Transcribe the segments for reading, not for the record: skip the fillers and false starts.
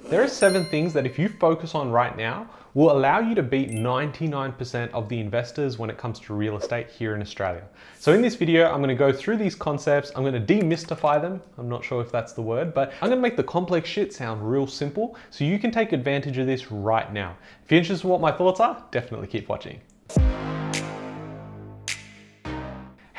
There are 7 things that if you focus on right now will allow you to beat 99% of the investors when it comes to real estate here in Australia. So in this video, I'm going to go through these concepts. I'm going to demystify them. I'm not sure if that's the word, but I'm going to make the complex shit sound real simple so you can take advantage of this right now. If you're interested in what my thoughts are, definitely keep watching.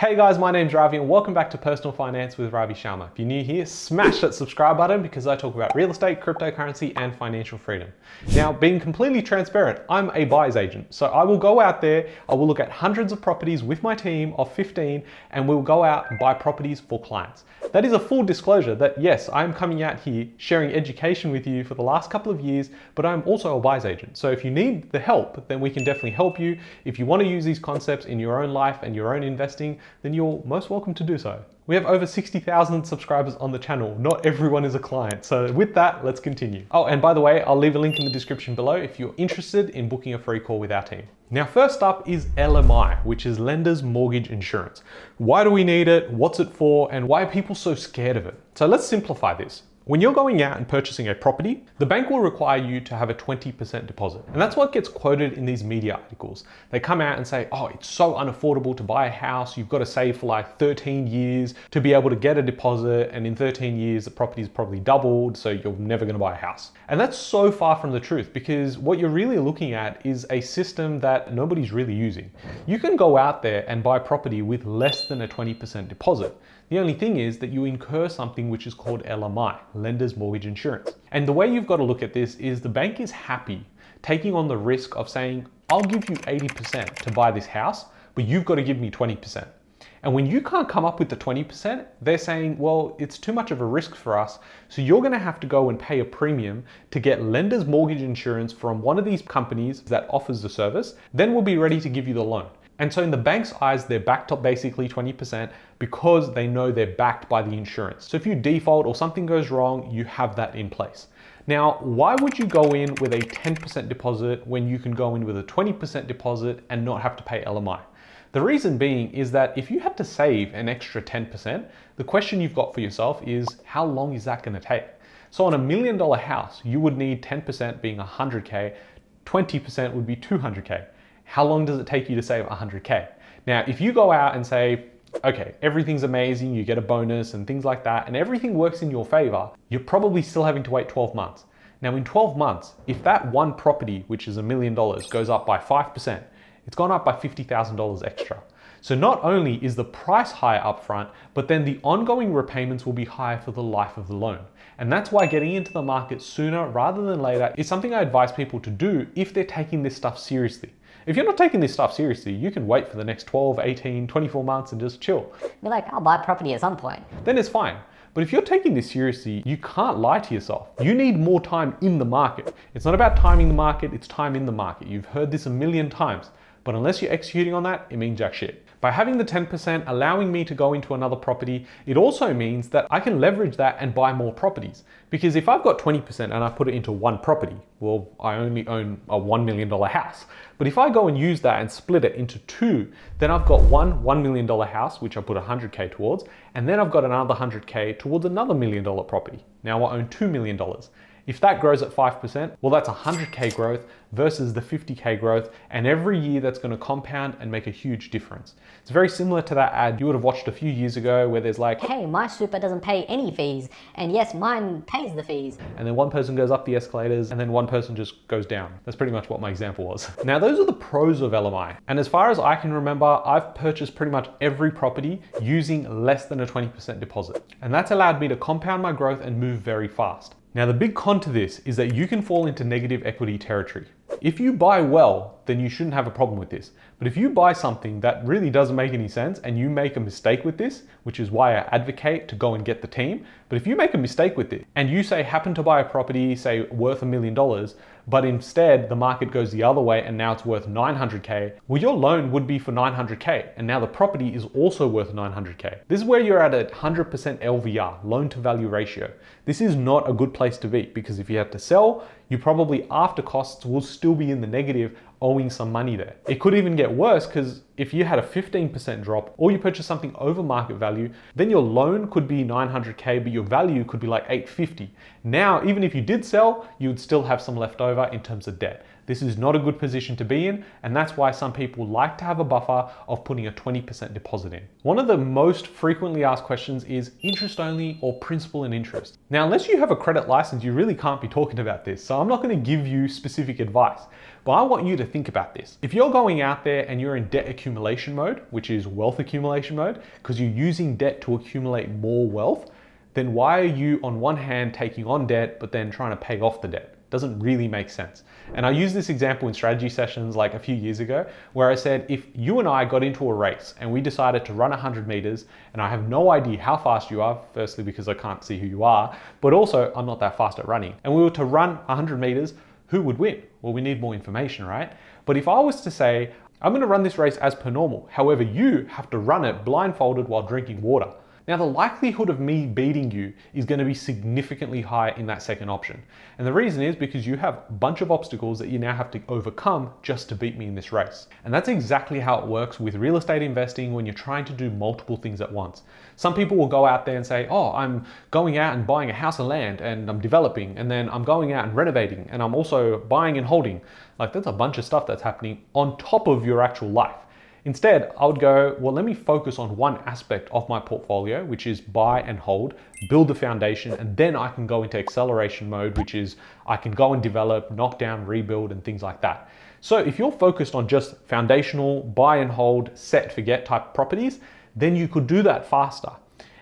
Hey guys, my name's Ravi and welcome back to Personal Finance with Ravi Sharma. If you're new here, smash that subscribe button because I talk about real estate, cryptocurrency, and financial freedom. Now, being completely transparent, I'm a buyer's agent. So I will go out there, I will look at hundreds of properties with my team of 15, and we'll go out and buy properties for clients. That is a full disclosure that yes, I'm coming out here sharing education with you for the last couple of years, but I'm also a buyer's agent. So if you need the help, then we can definitely help you. If you want to use these concepts in your own life and your own investing, then you're most welcome to do so. We have over 60,000 subscribers on the channel. Not everyone is a client. So with that, let's continue. Oh, and by the way, I'll leave a link in the description below if you're interested in booking a free call with our team. Now, first up is LMI, which is Lender's Mortgage Insurance. Why do we need it? What's it for? And why are people so scared of it? So let's simplify this. When you're going out and purchasing a property, the bank will require you to have a 20% deposit. And that's what gets quoted in these media articles. They come out and say, oh, it's so unaffordable to buy a house. You've got to save for like 13 years to be able to get a deposit. And in 13 years, the property's probably doubled. So you're never going to buy a house. And that's so far from the truth because what you're really looking at is a system that nobody's really using. You can go out there and buy property with less than a 20% deposit. The only thing is that you incur something which is called LMI, Lender's Mortgage Insurance. And the way you've got to look at this is the bank is happy taking on the risk of saying, I'll give you 80% to buy this house, but you've got to give me 20%. And when you can't come up with the 20%, they're saying, well, it's too much of a risk for us. So you're going to have to go and pay a premium to get Lender's Mortgage Insurance from one of these companies that offers the service. Then we'll be ready to give you the loan. And so in the bank's eyes, they're backed up basically 20% because they know they're backed by the insurance. So if you default or something goes wrong, you have that in place. Now, why would you go in with a 10% deposit when you can go in with a 20% deposit and not have to pay LMI? The reason being is that if you had to save an extra 10%, the question you've got for yourself is how long is that going to take? So on $1 million house, you would need 10% being 100K, 20% would be 200K. How long does it take you to save 100K? Now, if you go out and say, okay, everything's amazing, you get a bonus and things like that, and everything works in your favor, you're probably still having to wait 12 months. Now, in 12 months, if that one property, which is $1 million, goes up by 5%, it's gone up by $50,000 extra. So not only is the price higher upfront, but then the ongoing repayments will be higher for the life of the loan. And that's why getting into the market sooner rather than later is something I advise people to do if they're taking this stuff seriously. If you're not taking this stuff seriously, you can wait for the next 12, 18, 24 months and just chill. Be like, I'll buy property at some point. Then it's fine. But if you're taking this seriously, you can't lie to yourself. You need more time in the market. It's not about timing the market, it's time in the market. You've heard this a million times. But unless you're executing on that, it means jack shit. By having the 10% allowing me to go into another property, it also means that I can leverage that and buy more properties. Because if I've got 20% and I put it into one property, well, I only own a $1 million house. But if I go and use that and split it into two, then I've got one $1 million house, which I put 100K towards, and then I've got another 100K towards another $1 million property. Now I own $2 million. If that grows at 5%, well, that's 100K growth versus the 50K growth. And every year that's going to compound and make a huge difference. It's very similar to that ad you would have watched a few years ago where there's like, hey, my super doesn't pay any fees. And yes, mine pays the fees. And then one person goes up the escalators and then one person just goes down. That's pretty much what my example was. Now, those are the pros of LMI. And as far as I can remember, I've purchased pretty much every property using less than a 20% deposit. And that's allowed me to compound my growth and move very fast. Now, the big con to this is that you can fall into negative equity territory. If you buy well, then you shouldn't have a problem with this. But if you buy something that really doesn't make any sense and you make a mistake with this, which is why I advocate to go and get the team, but if you make a mistake with it and you say happen to buy a property, say worth $1 million, but instead the market goes the other way and now it's worth 900K, well, your loan would be for 900K and now the property is also worth 900K. This is where you're at a 100% LVR, loan to value ratio. This is not a good place to be because if you have to sell, you probably after costs will still be in the negative owing some money there. It could even get worse because if you had a 15% drop or you purchase something over market value, then your loan could be 900K, but your value could be like 850. Now, even if you did sell, you would still have some left over in terms of debt. This is not a good position to be in, and that's why some people like to have a buffer of putting a 20% deposit in. One of the most frequently asked questions is interest only or principal and interest. Now, unless you have a credit license, you really can't be talking about this, so I'm not going to give you specific advice, but I want you to think about this. If you're going out there and you're in debt accumulation mode, which is wealth accumulation mode, because you're using debt to accumulate more wealth, then why are you on one hand taking on debt, but then trying to pay off the debt? Doesn't really make sense. And I used this example in strategy sessions like a few years ago, where I said, if you and I got into a race and we decided to run 100 meters, and I have no idea how fast you are, firstly because I can't see who you are, but also I'm not that fast at running, and we were to run 100 meters, who would win? Well, we need more information, right? But if I was to say, I'm gonna run this race as per normal, however, you have to run it blindfolded while drinking water. Now, the likelihood of me beating you is going to be significantly higher in that second option. And the reason is because you have a bunch of obstacles that you now have to overcome just to beat me in this race. And that's exactly how it works with real estate investing when you're trying to do multiple things at once. Some people will go out there and say, oh, I'm going out and buying a house and land and I'm developing, and then I'm going out and renovating, and I'm also buying and holding. Like, there's a bunch of stuff that's happening on top of your actual life. Instead, I would go, well, let me focus on one aspect of my portfolio, which is buy and hold, build the foundation, and then I can go into acceleration mode, which is I can go and develop, knock down, rebuild, and things like that. So if you're focused on just foundational, buy and hold, set, forget type properties, then you could do that faster.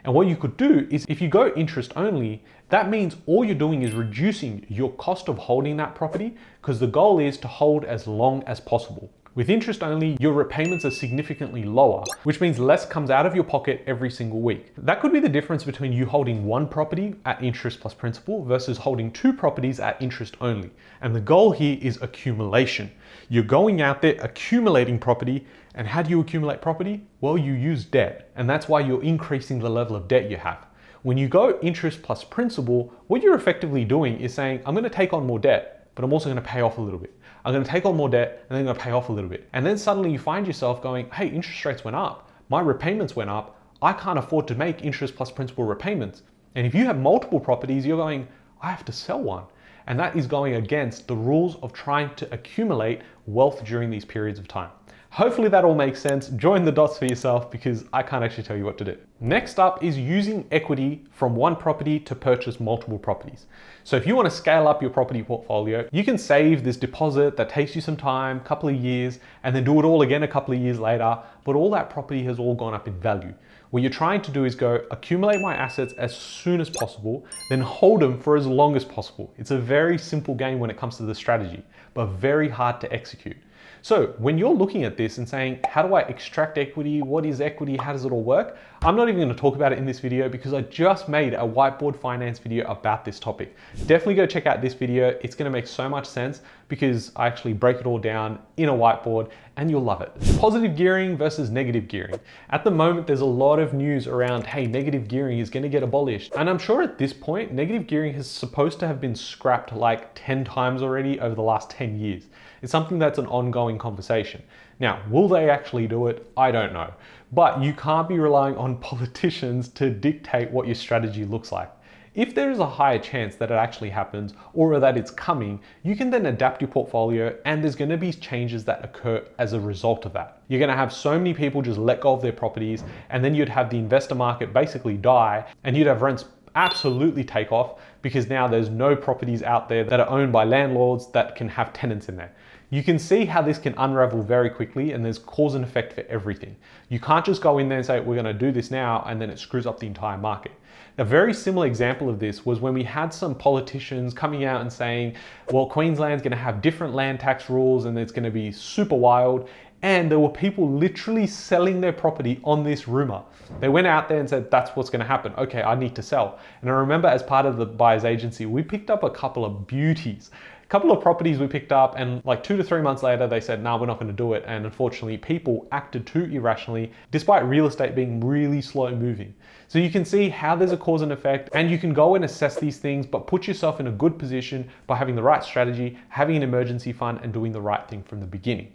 And what you could do is if you go interest only, that means all you're doing is reducing your cost of holding that property, because the goal is to hold as long as possible. With interest only, your repayments are significantly lower, which means less comes out of your pocket every single week. That could be the difference between you holding one property at interest plus principal versus holding two properties at interest only. And the goal here is accumulation. You're going out there accumulating property, and how do you accumulate property? Well, you use debt, and that's why you're increasing the level of debt you have. When you go interest plus principal, what you're effectively doing is saying, I'm going to take on more debt, but I'm also going to pay off a little bit. I'm going to take on more debt and then I'm going to pay off a little bit. And then suddenly you find yourself going, hey, interest rates went up. My repayments went up. I can't afford to make interest plus principal repayments. And if you have multiple properties, you're going, I have to sell one. And that is going against the rules of trying to accumulate wealth during these periods of time. Hopefully that all makes sense. Join the dots for yourself because I can't actually tell you what to do. Next up is using equity from one property to purchase multiple properties. So if you want to scale up your property portfolio, you can save this deposit that takes you some time, a couple of years, and then do it all again a couple of years later, but all that property has all gone up in value. What you're trying to do is go accumulate my assets as soon as possible, then hold them for as long as possible. It's a very simple game when it comes to the strategy, but very hard to execute. So when you're looking at this and saying, how do I extract equity? What is equity? How does it all work? I'm not even going to talk about it in this video because I just made a whiteboard finance video about this topic. Definitely go check out this video. It's going to make so much sense because I actually break it all down in a whiteboard and you'll love it. Positive gearing versus negative gearing. At the moment, there's a lot of news around, hey, negative gearing is going to get abolished. And I'm sure at this point, negative gearing is supposed to have been scrapped like 10 times already over the last 10 years. It's something that's an ongoing conversation. Now, will they actually do it? I don't know. But you can't be relying on politicians to dictate what your strategy looks like. If there is a higher chance that it actually happens or that it's coming, you can then adapt your portfolio and there's going to be changes that occur as a result of that. You're going to have so many people just let go of their properties, and then you'd have the investor market basically die, and you'd have rents absolutely take off because now there's no properties out there that are owned by landlords that can have tenants in there. You can see how this can unravel very quickly, and there's cause and effect for everything. You can't just go in there and say, we're going to do this now, and then it screws up the entire market. A very similar example of this was when we had some politicians coming out and saying, well, Queensland's going to have different land tax rules and it's going to be super wild. And there were people literally selling their property on this rumor. They went out there and said, that's what's going to happen. Okay, I need to sell. And I remember as part of the buyer's agency, we picked up a couple of beauties. A couple of properties we picked up, and like 2 to 3 months later, they said, no, we're not going to do it. And unfortunately, people acted too irrationally, despite real estate being really slow moving. So you can see how there's a cause and effect, and you can go and assess these things, but put yourself in a good position by having the right strategy, having an emergency fund, and doing the right thing from the beginning.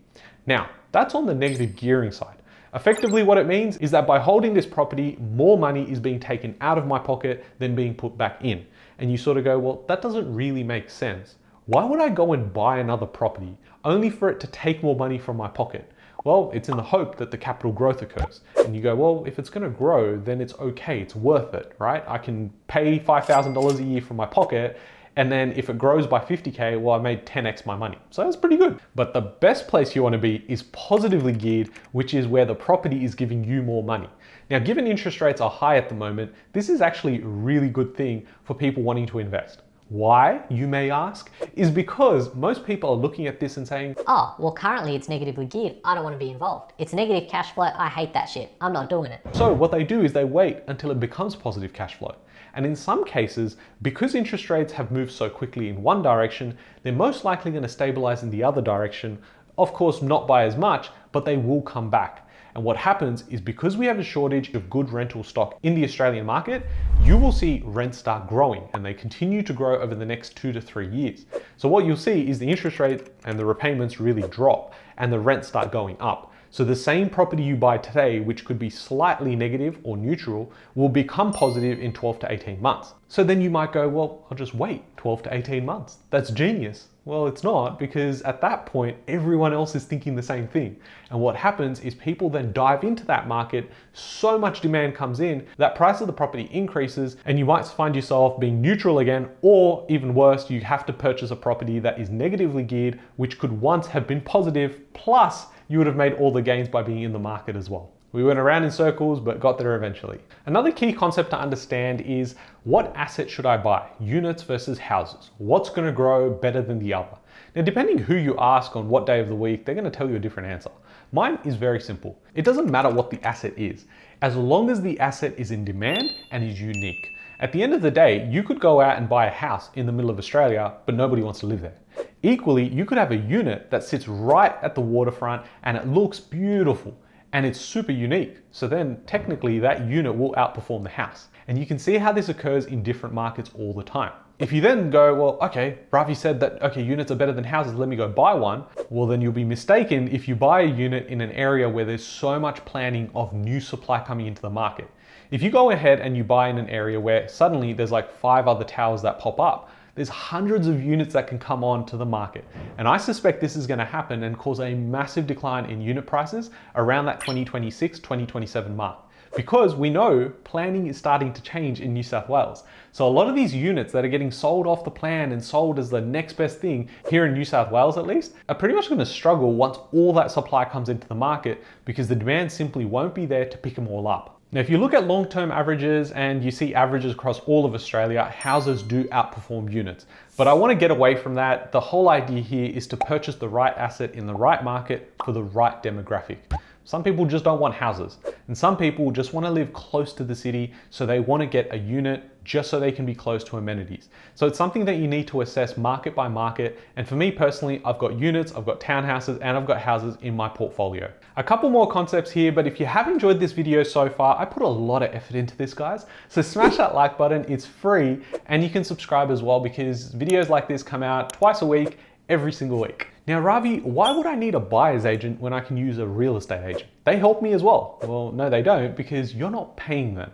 Now, that's on the negative gearing side. Effectively, what it means is that by holding this property, more money is being taken out of my pocket than being put back in. And you sort of go, well, that doesn't really make sense. Why would I go and buy another property only for it to take more money from my pocket? Well, it's in the hope that the capital growth occurs. And you go, well, if it's going to grow, then it's okay, it's worth it, right? I can pay $5,000 a year from my pocket, and then if it grows by 50K, well, I made 10x my money. So that's pretty good. But the best place you want to be is positively geared, which is where the property is giving you more money. Now, given interest rates are high at the moment, this is actually a really good thing for people wanting to invest. Why, you may ask, is because most people are looking at this and saying, Oh, well, currently it's negatively geared. I don't want to be involved. It's negative cash flow. I hate that shit. I'm not doing it. so what they do is they wait until it becomes positive cash flow. And in some cases, because interest rates have moved so quickly in one direction, they're most likely going to stabilize in the other direction. Of course, not by as much, but they will come back. And what happens is because we have a shortage of good rental stock in the Australian market, you will see rents start growing, and they continue to grow over the next 2 to 3 years. So what you'll see is the interest rate and the repayments really drop and the rents start going up. So the same property you buy today, which could be slightly negative or neutral, will become positive in 12 to 18 months. So then you might go, well, I'll just wait 12 to 18 months. That's genius. Well, it's not, because at that point, everyone else is thinking the same thing. And what happens is people then dive into that market, so much demand comes in, that price of the property increases, and you might find yourself being neutral again, or even worse, you have to purchase a property that is negatively geared, which could once have been positive, plus you would have made all the gains by being in the market as well. We went around in circles, but got there eventually. Another key concept to understand is, what asset should I buy? Units versus houses. What's going to grow better than the other? Now, depending who you ask on what day of the week, they're going to tell you a different answer. Mine is very simple. It doesn't matter what the asset is, as long as the asset is in demand and is unique. At the end of the day, you could go out and buy a house in the middle of Australia, but nobody wants to live there. Equally, you could have a unit that sits right at the waterfront and it looks beautiful, and it's super unique. So then technically that unit will outperform the house. And you can see how this occurs in different markets all the time. If you then go, well, okay, Ravi said that, okay, units are better than houses, let me go buy one. Well, then you'll be mistaken if you buy a unit in an area where there's so much planning of new supply coming into the market. If you go ahead and you buy in an area where suddenly there's like 5 other towers that pop up, there's hundreds of units that can come on to the market. And I suspect this is going to happen and cause a massive decline in unit prices around that 2026, 2027 mark. Because we know planning is starting to change in New South Wales. So a lot of these units that are getting sold off the plan and sold as the next best thing here in New South Wales at least, are pretty much going to struggle once all that supply comes into the market, because the demand simply won't be there to pick them all up. Now, if you look at long-term averages and you see averages across all of Australia, houses do outperform units. But I want to get away from that. The whole idea here is to purchase the right asset in the right market for the right demographic. Some people just don't want houses, and some people just want to live close to the city, so they want to get a unit just so they can be close to amenities. So it's something that you need to assess market by market. And for me personally, I've got units, I've got townhouses, and I've got houses in my portfolio. A couple more concepts here, but if you have enjoyed this video so far, I put a lot of effort into this, guys. So smash that like button, it's free, and you can subscribe as well, because videos like this come out twice a week, every single week. Now, Ravi, why would I need a buyer's agent when I can use a real estate agent? They help me as well. Well, no, they don't, because you're not paying them.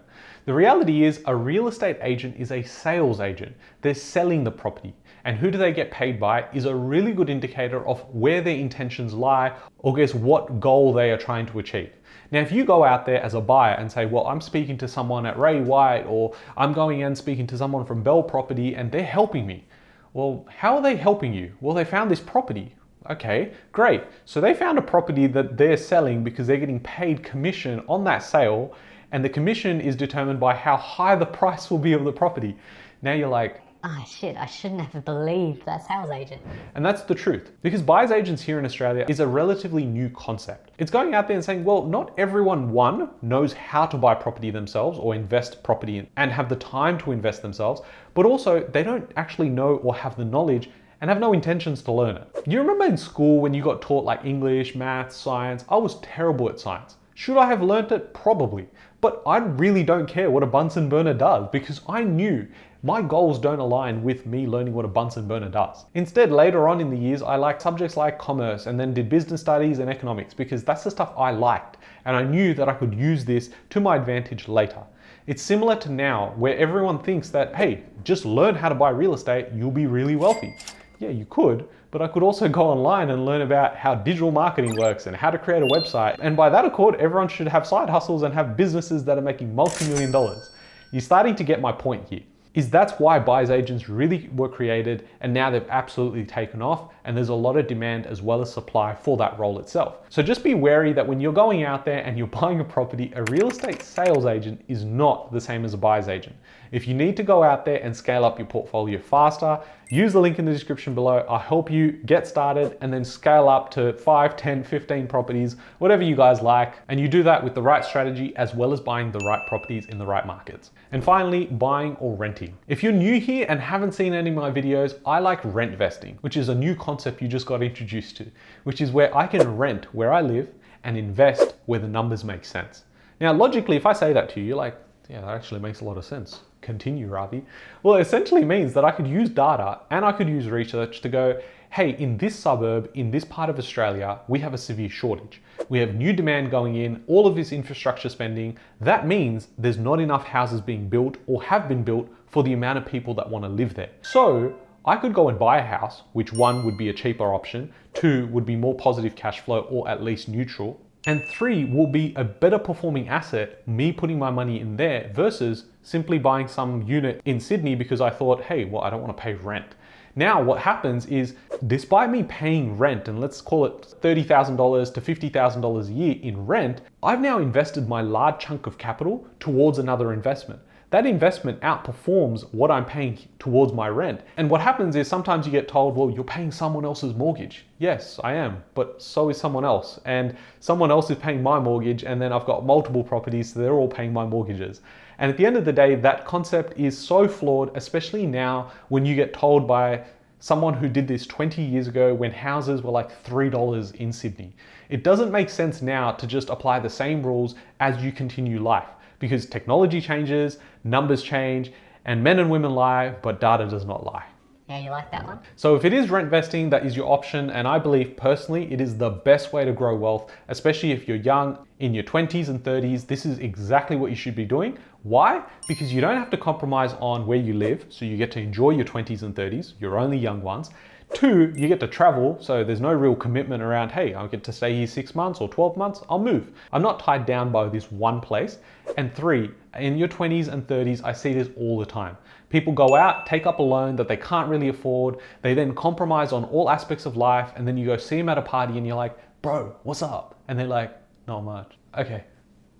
The reality is a real estate agent is a sales agent. They're selling the property. And who do they get paid by is a really good indicator of where their intentions lie, or guess what goal they are trying to achieve. Now, if you go out there as a buyer and say, well, I'm speaking to someone at Ray White, or I'm going and speaking to someone from Bell Property and they're helping me. Well, how are they helping you? Well, they found this property. Okay, great. So they found a property that they're selling because they're getting paid commission on that sale, and the commission is determined by how high the price will be of the property. Now you're like, oh shit, I shouldn't have believed that sales agent. And that's the truth, because buyer's agents here in Australia is a relatively new concept. It's going out there and saying, well, not everyone, one, knows how to buy property themselves or invest property and have the time to invest themselves, but also they don't actually know or have the knowledge and have no intentions to learn it. You remember in school when you got taught like English, maths, science? I was terrible at science. Should I have learnt it? Probably. But I really don't care what a Bunsen burner does because I knew my goals don't align with me learning what a Bunsen burner does. Instead, later on in the years, I liked subjects like commerce and then did business studies and economics because that's the stuff I liked. And I knew that I could use this to my advantage later. It's similar to now where everyone thinks that, hey, just learn how to buy real estate, you'll be really wealthy. Yeah, you could, but I could also go online and learn about how digital marketing works and how to create a website. And by that accord, everyone should have side hustles and have businesses that are making multi-million dollars. You're starting to get my point here. That's why buyer's agents really were created and now they've absolutely taken off and there's a lot of demand as well as supply for that role itself. So just be wary that when you're going out there and you're buying a property, a real estate sales agent is not the same as a buyer's agent. If you need to go out there and scale up your portfolio faster, use the link in the description below. I'll help you get started and then scale up to 5, 10, 15 properties, whatever you guys like. And you do that with the right strategy as well as buying the right properties in the right markets. And finally, buying or renting. If you're new here and haven't seen any of my videos, I like rent vesting, which is a new concept you just got introduced to, which is where I can rent where I live and invest where the numbers make sense. Now, logically, if I say that to you, you're like, yeah, that actually makes a lot of sense. Continue, Ravi. Well, it essentially means that I could use data and I could use research to go, hey, in this suburb, in this part of Australia, we have a severe shortage. We have new demand going in, all of this infrastructure spending. That means there's not enough houses being built or have been built for the amount of people that want to live there. So I could go and buy a house, which one would be a cheaper option, two would be more positive cash flow or at least neutral, and three will be a better performing asset, me putting my money in there versus simply buying some unit in Sydney because I thought, hey, well, I don't want to pay rent. Now what happens is, despite me paying rent, and let's call it $30,000 to $50,000 a year in rent, I've now invested my large chunk of capital towards another investment. That investment outperforms what I'm paying towards my rent. And what happens is sometimes you get told, well, you're paying someone else's mortgage. Yes, I am, but so is someone else. And someone else is paying my mortgage, and then I've got multiple properties, so they're all paying my mortgages. And at the end of the day, that concept is so flawed, especially now when you get told by someone who did this 20 years ago when houses were like $3 in Sydney. It doesn't make sense now to just apply the same rules as you continue life, because technology changes, numbers change, and men and women lie, but data does not lie. Yeah, you like that one? So if it is rent vesting, that is your option. And I believe personally, it is the best way to grow wealth, especially if you're young, in your 20s and 30s. This is exactly what you should be doing. Why? Because you don't have to compromise on where you live. So you get to enjoy your 20s and 30s, your only young ones. Two, you get to travel, so there's no real commitment around, hey, I'll get to stay here 6 months or 12 months, I'll move. I'm not tied down by this one place. And three, in your 20s and 30s, I see this all the time. People go out, take up a loan that they can't really afford, they then compromise on all aspects of life, and then you go see them at a party and you're like, bro, what's up? And they're like, not much. Okay.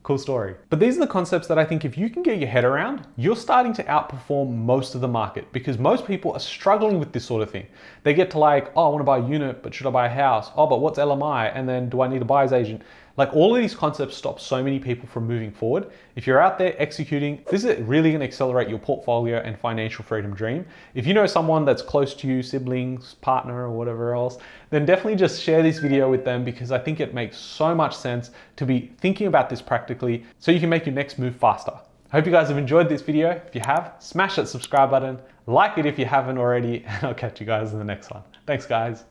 Cool story. But these are the concepts that I think if you can get your head around, you're starting to outperform most of the market, because most people are struggling with this sort of thing. They get to like, oh, I want to buy a unit, but should I buy a house? Oh, but what's LMI? And then do I need a buyer's agent? Like all of these concepts stop so many people from moving forward. If you're out there executing, this is really going to accelerate your portfolio and financial freedom dream. If you know someone that's close to you, siblings, partner, or whatever else, then definitely just share this video with them, because I think it makes so much sense to be thinking about this practically so you can make your next move faster. I hope you guys have enjoyed this video. If you have, smash that subscribe button, like it if you haven't already, and I'll catch you guys in the next one. Thanks, guys.